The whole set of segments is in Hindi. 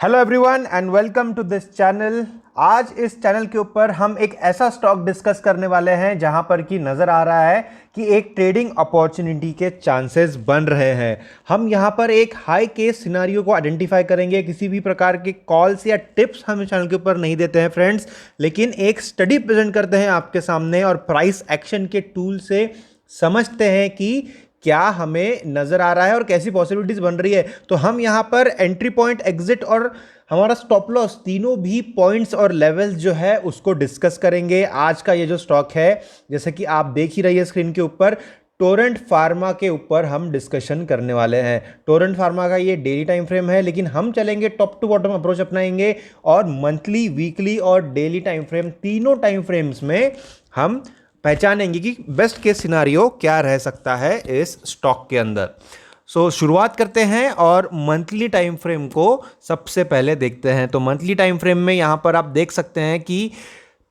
Hello everyone and welcome to this channel. आज इस चैनल के ऊपर हम एक ऐसा स्टॉक डिस्कस करने वाले हैं जहां पर कि नज़र आ रहा है कि एक ट्रेडिंग अपॉर्चुनिटी के चांसेस बन रहे हैं। हम यहां पर एक हाई केस सिनारियो को आइडेंटिफाई करेंगे। किसी भी प्रकार के कॉल्स या टिप्स हम इस चैनल के ऊपर नहीं देते हैं फ्रेंड्स, लेकिन एक स्टडी प्रेजेंट करते हैं आपके सामने और प्राइस एक्शन के टूल से समझते हैं कि क्या हमें नजर आ रहा है और कैसी पॉसिबिलिटीज बन रही है। तो हम यहां पर एंट्री पॉइंट, एग्जिट और हमारा स्टॉप लॉस तीनों भी पॉइंट्स और लेवल्स जो है उसको डिस्कस करेंगे। आज का ये जो स्टॉक है, जैसे कि आप देख ही रही है स्क्रीन के ऊपर, टोरेंट फार्मा के ऊपर हम डिस्कशन करने वाले हैं। टोरेंट फार्मा का ये डेली टाइम फ्रेम है, लेकिन हम चलेंगे टॉप टू बॉटम अप्रोच अपनाएंगे और मंथली, वीकली और डेली टाइम फ्रेम, तीनों टाइम फ्रेम्स में हम पहचानेंगे कि बेस्ट केस सिनारियो क्या रह सकता है इस स्टॉक के अंदर। शुरुआत करते हैं और मंथली टाइम फ्रेम को सबसे पहले देखते हैं। तो मंथली टाइम फ्रेम में यहां पर आप देख सकते हैं कि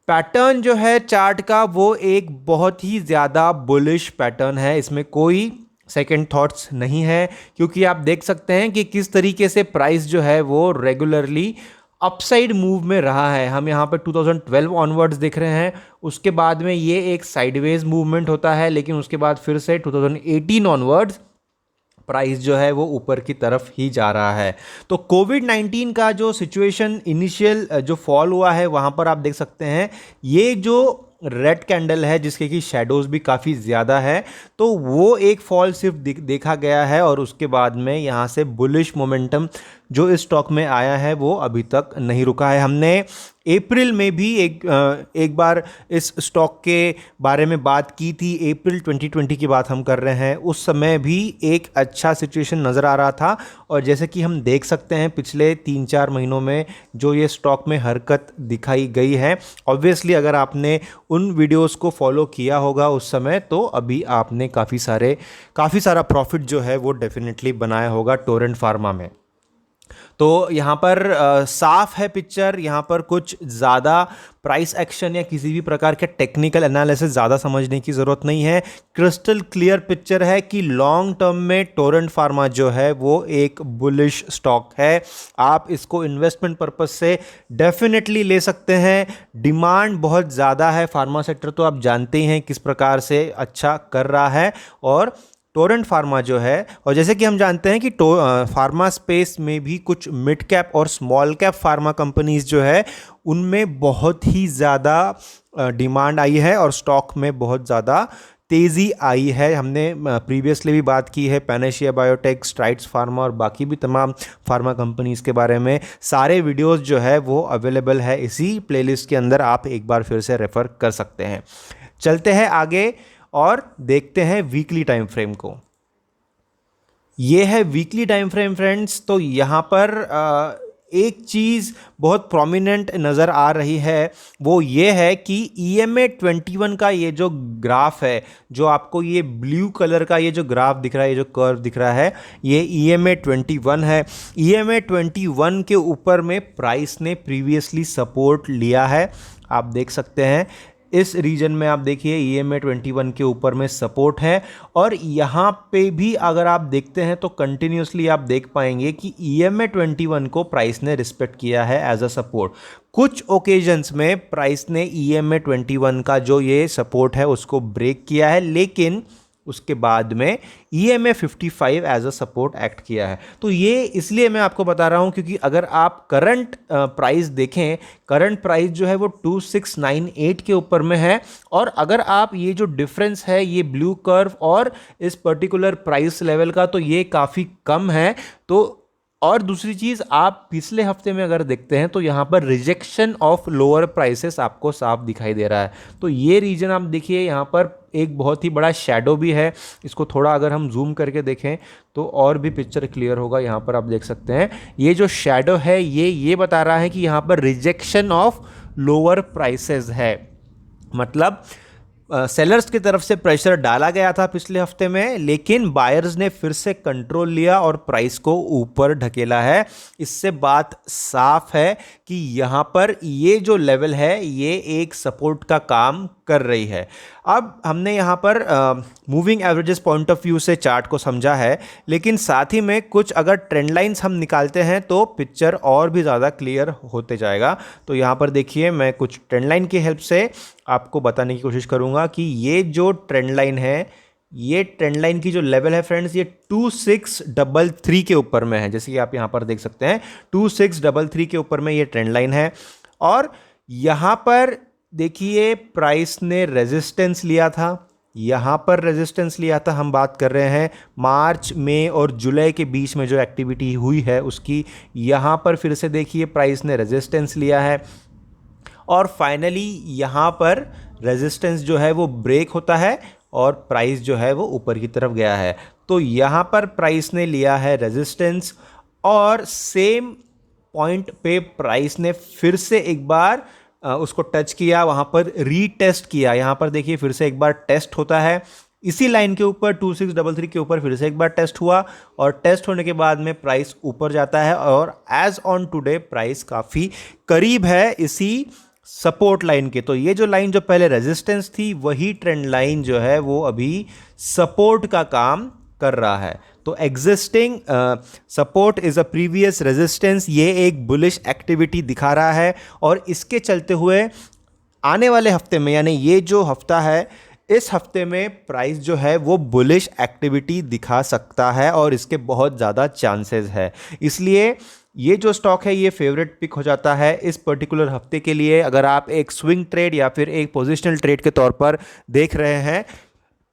पैटर्न जो है चार्ट का वो एक बहुत ही ज़्यादा बुलिश पैटर्न है। इसमें कोई सेकंड थॉट्स नहीं है, क्योंकि आप देख सकते हैं कि किस तरीके से प्राइस जो है वो रेगुलरली अपसाइड मूव में रहा है। हम यहाँ पर 2012 ऑनवर्ड्स देख रहे हैं, उसके बाद में ये एक साइडवेज मूवमेंट होता है, लेकिन उसके बाद फिर से 2018 ऑनवर्ड्स प्राइस जो है वो ऊपर की तरफ ही जा रहा है। तो कोविड-19 का जो सिचुएशन, इनिशियल जो फॉल हुआ है, वहाँ पर आप देख सकते हैं ये जो रेड कैंडल है जिसके की शेडोज भी काफ़ी ज़्यादा है, तो वो एक फॉल सिर्फ देखा गया है और उसके बाद में यहाँ से बुलिश मोमेंटम जो इस स्टॉक में आया है वो अभी तक नहीं रुका है। हमने अप्रैल में भी एक बार इस स्टॉक के बारे में बात की थी। अप्रैल 2020 की बात हम कर रहे हैं, उस समय भी एक अच्छा सिचुएशन नज़र आ रहा था। और जैसे कि हम देख सकते हैं पिछले 3-4 महीनों में जो ये स्टॉक में हरकत दिखाई गई है, ऑब्वियसली अगर आपने उन वीडियोस को फॉलो किया होगा उस समय, तो अभी आपने काफ़ी सारा प्रॉफिट जो है वो डेफिनेटली बनाया होगा टोरेंट फार्मा में। तो यहाँ पर साफ है पिक्चर। यहाँ पर कुछ ज़्यादा प्राइस एक्शन या किसी भी प्रकार के टेक्निकल एनालिसिस ज़्यादा समझने की ज़रूरत नहीं है। क्रिस्टल क्लियर पिक्चर है कि लॉन्ग टर्म में टोरेंट फार्मा जो है वो एक बुलिश स्टॉक है। आप इसको इन्वेस्टमेंट पर्पस से डेफिनेटली ले सकते हैं। डिमांड बहुत ज़्यादा है, फार्मा सेक्टर तो आप जानते ही हैं किस प्रकार से अच्छा कर रहा है। और टोरेंट फार्मा जो है, और जैसे कि हम जानते हैं कि फार्मा स्पेस में भी कुछ मिड कैप और स्मॉल कैप फार्मा कंपनीज जो है उनमें बहुत ही ज़्यादा डिमांड आई है और स्टॉक में बहुत ज़्यादा तेज़ी आई है। हमने प्रीवियसली भी बात की है पैनेशिया बायोटेक, स्ट्राइड्स फार्मा और बाकी भी तमाम फार्मा कंपनीज़ के बारे में। सारे वीडियोस जो है वो अवेलेबल है इसी प्लेलिस्ट के अंदर, आप एक बार फिर से रेफ़र कर सकते हैं। चलते हैं आगे और देखते हैं वीकली टाइम फ्रेम को। ये है वीकली टाइम फ्रेम फ्रेंड्स। तो यहाँ पर एक चीज़ बहुत प्रोमिनेंट नज़र आ रही है, वो ये है कि EMA 21 का ये जो ग्राफ है, जो आपको ये ब्लू कलर का ये जो ग्राफ दिख रहा है, ये जो कर्व दिख रहा है, ये EMA 21 है। EMA 21 के ऊपर में प्राइस ने प्रीवियसली सपोर्ट लिया है, आप देख सकते हैं। इस रीजन में आप देखिए EMA 21 के ऊपर में सपोर्ट है, और यहाँ पे भी अगर आप देखते हैं तो कंटिन्यूसली आप देख पाएंगे कि EMA 21 को प्राइस ने रिस्पेक्ट किया है एज अ सपोर्ट। कुछ ओकेजन्स में प्राइस ने EMA 21 का जो ये सपोर्ट है उसको ब्रेक किया है, लेकिन उसके बाद में EMA 55 as a support act किया है। तो ये इसलिए मैं आपको बता रहा हूँ क्योंकि अगर आप करंट प्राइस देखें, करंट प्राइस जो है वो 2698 के ऊपर में है, और अगर आप ये जो डिफरेंस है ये ब्लू कर्व और इस पर्टिकुलर प्राइस लेवल का, तो ये काफ़ी कम है। तो और दूसरी चीज़, आप पिछले हफ्ते में अगर देखते हैं तो यहाँ पर रिजेक्शन ऑफ लोअर प्राइसेस आपको साफ दिखाई दे रहा है। तो ये रीजन आप देखिए, यहाँ पर एक बहुत ही बड़ा शैडो भी है। इसको थोड़ा अगर हम जूम करके देखें तो और भी पिक्चर क्लियर होगा। यहाँ पर आप देख सकते हैं ये जो शैडो है ये बता रहा है कि यहाँ पर रिजेक्शन ऑफ लोअर प्राइसेस है। मतलब सेलर्स की तरफ से प्रेशर डाला गया था पिछले हफ्ते में, लेकिन बायर्स ने फिर से कंट्रोल लिया और प्राइस को ऊपर ढकेला है। इससे बात साफ है कि यहाँ पर ये जो लेवल है ये एक सपोर्ट का काम कर रही है। अब हमने यहाँ पर moving averages point of view से चार्ट को समझा है, लेकिन साथ ही में कुछ अगर ट्रेंड लाइंस हम निकालते हैं तो पिक्चर और भी ज़्यादा क्लियर होते जाएगा। तो यहाँ पर देखिए, मैं कुछ ट्रेंड लाइन की हेल्प से आपको बताने की कोशिश करूँगा कि ये जो ट्रेंड लाइन है, ये ट्रेंड लाइन की जो लेवल है फ्रेंड्स, ये 2633 के ऊपर में है। जैसे कि आप यहाँ पर देख सकते हैं 2633 के ऊपर में ये ट्रेंड लाइन है। और यहाँ पर देखिए प्राइस ने रेजिस्टेंस लिया था, यहाँ पर रेजिस्टेंस लिया था। हम बात कर रहे हैं मार्च मई और जुलाई के बीच में जो एक्टिविटी हुई है उसकी। यहाँ पर फिर से देखिए प्राइस ने रेजिस्टेंस लिया है और फाइनली यहाँ पर रेजिस्टेंस जो है वो ब्रेक होता है और प्राइस जो है वो ऊपर की तरफ गया है। तो यहाँ पर प्राइस ने लिया है रेजिस्टेंस और सेम पॉइंट पे प्राइस ने फिर से एक बार उसको टच किया, वहाँ पर रीटेस्ट किया। यहाँ पर देखिए फिर से एक बार टेस्ट होता है इसी लाइन के ऊपर 2633 के ऊपर, फिर से एक बार टेस्ट हुआ और टेस्ट होने के बाद में प्राइस ऊपर जाता है और एज ऑन टुडे प्राइस काफ़ी करीब है इसी सपोर्ट लाइन के। तो ये जो लाइन जो पहले रेजिस्टेंस थी, वही ट्रेंड लाइन जो है वो अभी सपोर्ट का काम कर रहा है। तो existing support is a previous resistance, ये एक बुलिश एक्टिविटी दिखा रहा है और इसके चलते हुए आने वाले हफ्ते में, यानी ये जो हफ्ता है, इस हफ्ते में प्राइस जो है वो बुलिश एक्टिविटी दिखा सकता है और इसके बहुत ज़्यादा चांसेस है। इसलिए ये जो स्टॉक है ये फेवरेट पिक हो जाता है इस पर्टिकुलर हफ्ते के लिए। अगर आप एक स्विंग ट्रेड या फिर एक पोजिशनल ट्रेड के तौर पर देख रहे हैं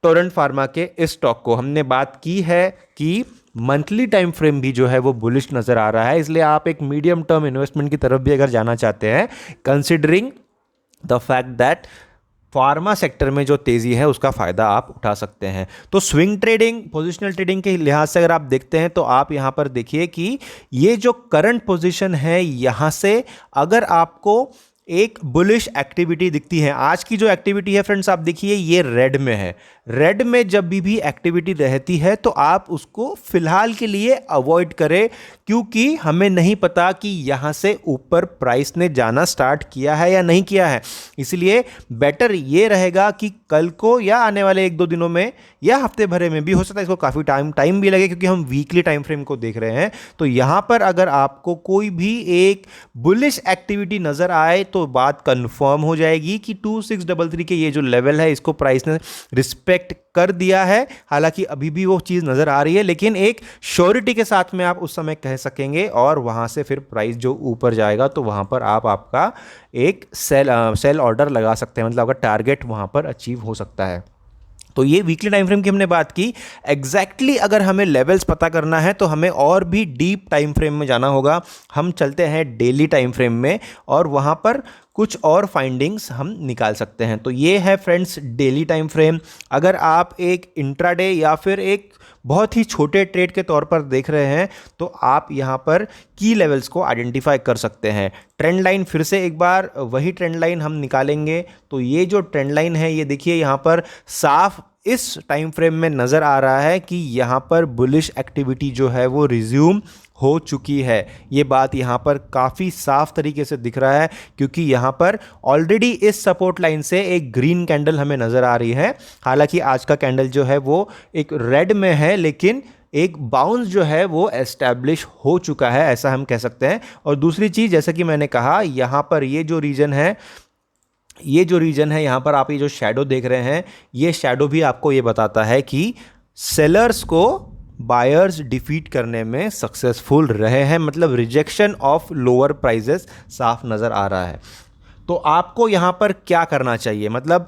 टोरेंट फार्मा के इस स्टॉक को, हमने बात की है कि मंथली टाइम फ्रेम भी जो है वो बुलिश नज़र आ रहा है। इसलिए आप एक मीडियम टर्म इन्वेस्टमेंट की तरफ भी अगर जाना चाहते हैं, considering the fact that pharma sector में जो तेज़ी है उसका फ़ायदा आप उठा सकते हैं। तो स्विंग ट्रेडिंग, पोजिशनल ट्रेडिंग के लिहाज से अगर आप देखते हैं तो आप यहाँ पर देखिए कि ये जो करंट पोजीशन है, यहाँ से अगर आपको एक बुलिश एक्टिविटी दिखती है, आज की जो एक्टिविटी है फ्रेंड्स आप देखिए ये रेड में है। रेड में जब भी एक्टिविटी रहती है तो आप उसको फिलहाल के लिए अवॉइड करें, क्योंकि हमें नहीं पता कि यहाँ से ऊपर प्राइस ने जाना स्टार्ट किया है या नहीं किया है। इसलिए बेटर ये रहेगा कि कल को या आने वाले 1-2 दिनों में या हफ्ते भरे में भी, हो सकता है इसको काफ़ी टाइम भी लगे क्योंकि हम वीकली टाइम फ्रेम को देख रहे हैं। तो यहाँ पर अगर आपको कोई भी एक बुलिश एक्टिविटी नज़र आए तो बात कंफर्म हो जाएगी कि 2633 के ये जो लेवल है इसको प्राइस ने रिस्पेक्ट कर दिया है। हालांकि अभी भी वो चीज़ नज़र आ रही है, लेकिन एक श्योरिटी के साथ में आप उस समय कह सकेंगे और वहाँ से फिर प्राइस जो ऊपर जाएगा तो वहाँ पर आप आपका एक सेल ऑर्डर लगा सकते हैं, मतलब आपका टारगेट वहाँ पर अचीव हो सकता है। तो ये वीकली टाइम फ्रेम की हमने बात की। एग्जैक्टली अगर हमें लेवल्स पता करना है तो हमें और भी डीप टाइम फ्रेम में जाना होगा। हम चलते हैं डेली टाइम फ्रेम में और वहाँ पर कुछ और फाइंडिंग्स हम निकाल सकते हैं। तो ये है फ्रेंड्स डेली टाइम फ्रेम। अगर आप एक इंट्राडे या फिर एक बहुत ही छोटे ट्रेड के तौर पर देख रहे हैं तो आप यहाँ पर की लेवल्स को आइडेंटिफाई कर सकते हैं। ट्रेंड लाइन फिर से एक बार वही ट्रेंड लाइन हम निकालेंगे। तो ये जो ट्रेंड लाइन है ये देखिए यहाँ पर साफ इस टाइम फ्रेम में नज़र आ रहा है कि यहाँ पर बुलिश एक्टिविटी जो है वो रिज्यूम हो चुकी है। ये बात यहाँ पर काफ़ी साफ तरीके से दिख रहा है क्योंकि यहाँ पर ऑलरेडी इस सपोर्ट लाइन से एक ग्रीन कैंडल हमें नज़र आ रही है। हालांकि आज का कैंडल जो है वो एक रेड में है, लेकिन एक बाउंस जो है वो एस्टैब्लिश हो चुका है, ऐसा हम कह सकते हैं। और दूसरी चीज़, जैसा कि मैंने कहा, यहाँ पर ये जो रीजन है यहाँ पर आप ये जो शैडो देख रहे हैं, ये शैडो भी आपको ये बताता है कि सेलर्स को बायर्स डिफीट करने में सक्सेसफुल रहे हैं, मतलब रिजेक्शन ऑफ लोअर प्राइजेस साफ नज़र आ रहा है। तो आपको यहाँ पर क्या करना चाहिए, मतलब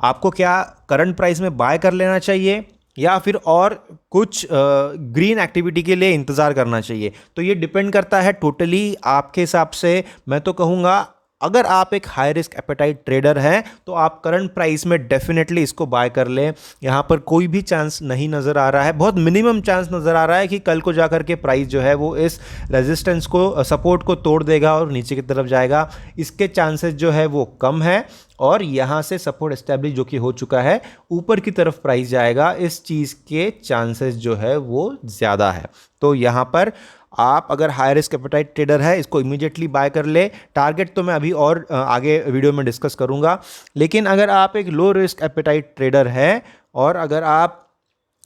आपको क्या करंट प्राइस में बाय कर लेना चाहिए या फिर और कुछ ग्रीन एक्टिविटी के लिए इंतज़ार करना चाहिए? तो ये डिपेंड करता है टोटली आपके हिसाब से। मैं तो कहूँगा अगर आप एक हाई रिस्क एपेटाइट ट्रेडर हैं तो आप करंट प्राइस में डेफिनेटली इसको बाय कर लें। यहाँ पर कोई भी चांस नहीं नज़र आ रहा है, बहुत मिनिमम चांस नज़र आ रहा है कि कल को जाकर के प्राइस जो है वो इस रेजिस्टेंस को, सपोर्ट को तोड़ देगा और नीचे की तरफ जाएगा। इसके चांसेस जो है वो कम है और यहाँ से सपोर्ट एस्टैब्लिश जो कि हो चुका है, ऊपर की तरफ प्राइस जाएगा, इस चीज़ के चांसेस जो है वो ज़्यादा है। तो यहाँ पर आप अगर हाई रिस्क एपेटाइट ट्रेडर है इसको इमीडिएटली बाय कर ले। टारगेट तो मैं अभी और आगे वीडियो में डिस्कस करूंगा। लेकिन अगर आप एक लो रिस्क एपेटाइट ट्रेडर है और अगर आप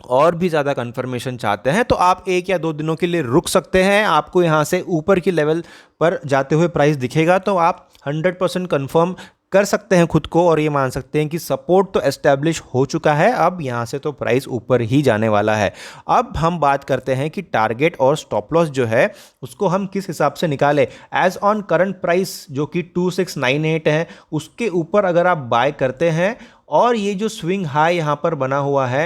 और भी ज़्यादा कंफर्मेशन चाहते हैं तो आप 1 या 2 दिनों के लिए रुक सकते हैं। आपको यहाँ से ऊपर की लेवल पर जाते हुए प्राइस दिखेगा तो आप 100% कंफर्म कर सकते हैं खुद को और ये मान सकते हैं कि सपोर्ट तो एस्टैब्लिश हो चुका है, अब यहाँ से तो प्राइस ऊपर ही जाने वाला है। अब हम बात करते हैं कि टारगेट और स्टॉप लॉस जो है उसको हम किस हिसाब से निकालें। एज ऑन करंट प्राइस जो कि 2698 है उसके ऊपर अगर आप बाय करते हैं और ये जो स्विंग हाई यहाँ पर बना हुआ है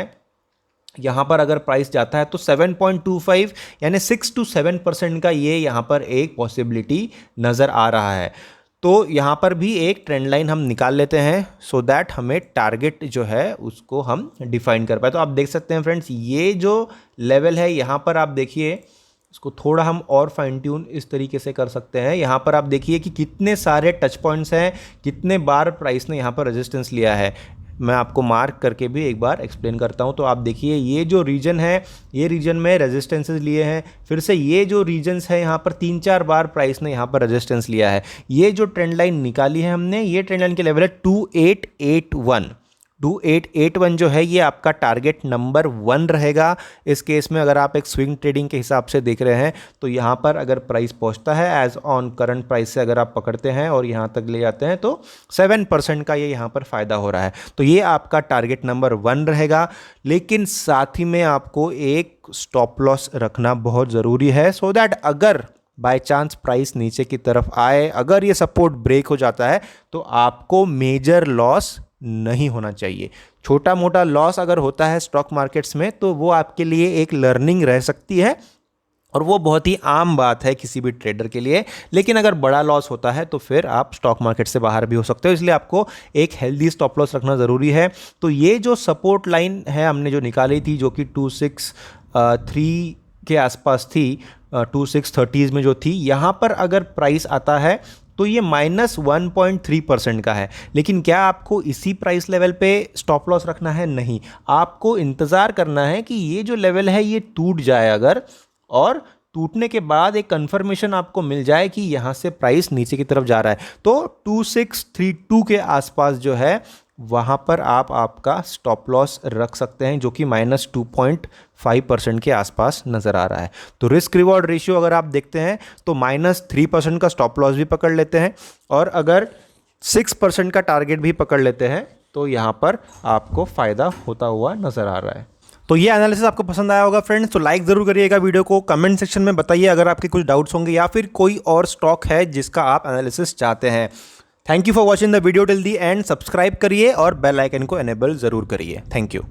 यहाँ पर अगर प्राइस जाता है तो 7.25 यानी 6 to 7% का ये यहाँ पर एक पॉसिबिलिटी नज़र आ रहा है। तो यहाँ पर भी एक ट्रेंड लाइन हम निकाल लेते हैं सो दैट हमें टारगेट जो है उसको हम डिफाइन कर पाए। तो आप देख सकते हैं फ्रेंड्स, ये जो लेवल है यहाँ पर आप देखिए, इसको थोड़ा हम और फाइन ट्यून इस तरीके से कर सकते हैं। यहाँ पर आप देखिए कि कितने सारे टच पॉइंट्स हैं, कितने बार प्राइस ने यहाँ पर रेजिस्टेंस लिया है। मैं आपको मार्क करके भी एक बार एक्सप्लेन करता हूं। तो आप देखिए ये जो रीजन है, ये रीजन में रेजिस्टेंसेस लिए हैं, फिर से ये जो रीजन्स है यहाँ पर 3-4 बार प्राइस ने यहाँ पर रेजिस्टेंस लिया है। ये जो ट्रेंड लाइन निकाली है हमने, ये ट्रेंड लाइन के लेवल है 2881 जो है ये आपका टारगेट नंबर 1 रहेगा। इस केस में अगर आप एक स्विंग ट्रेडिंग के हिसाब से देख रहे हैं तो यहाँ पर अगर प्राइस पहुँचता है एज ऑन करंट प्राइस से अगर आप पकड़ते हैं और यहाँ तक ले जाते हैं तो 7% का ये यहाँ पर फ़ायदा हो रहा है। तो ये आपका टारगेट नंबर 1 रहेगा। लेकिन साथ ही में आपको एक स्टॉप लॉस रखना बहुत ज़रूरी है सो दैट अगर बाय चांस प्राइस नीचे की तरफ आए, अगर ये सपोर्ट ब्रेक हो जाता है तो आपको मेजर लॉस नहीं होना चाहिए। छोटा मोटा लॉस अगर होता है स्टॉक मार्केट्स में तो वो आपके लिए एक लर्निंग रह सकती है और वो बहुत ही आम बात है किसी भी ट्रेडर के लिए। लेकिन अगर बड़ा लॉस होता है तो फिर आप स्टॉक मार्केट से बाहर भी हो सकते हो, इसलिए आपको एक हेल्दी स्टॉप लॉस रखना ज़रूरी है। तो ये जो सपोर्ट लाइन है हमने जो निकाली थी जो कि 263 के आसपास थी, 2630s में जो थी, यहाँ पर अगर प्राइस आता है तो ये -1.3% का है। लेकिन क्या आपको इसी प्राइस लेवल पे स्टॉप लॉस रखना है? नहीं, आपको इंतज़ार करना है कि ये जो लेवल है ये टूट जाए अगर, और टूटने के बाद एक कंफर्मेशन आपको मिल जाए कि यहाँ से प्राइस नीचे की तरफ जा रहा है तो 2632 के आसपास जो है वहाँ पर आप आपका स्टॉप लॉस रख सकते हैं जो कि -2.5% के आसपास नज़र आ रहा है। तो रिस्क रिवॉर्ड रेशियो अगर आप देखते हैं तो -3% का स्टॉप लॉस भी पकड़ लेते हैं और अगर 6% का टारगेट भी पकड़ लेते हैं तो यहाँ पर आपको फ़ायदा होता हुआ नज़र आ रहा है। तो ये एनालिसिस आपको पसंद आया होगा फ्रेंड्स, तो लाइक ज़रूर करिएगा वीडियो को। कमेंट सेक्शन में बताइए अगर आपके कुछ डाउट्स होंगे या फिर कोई और स्टॉक है जिसका आप एनालिसिस चाहते हैं। Thank you for watching the video till the and. Subscribe करिए और बेल आइकन को एनेबल ज़रूर करिए। Thank you.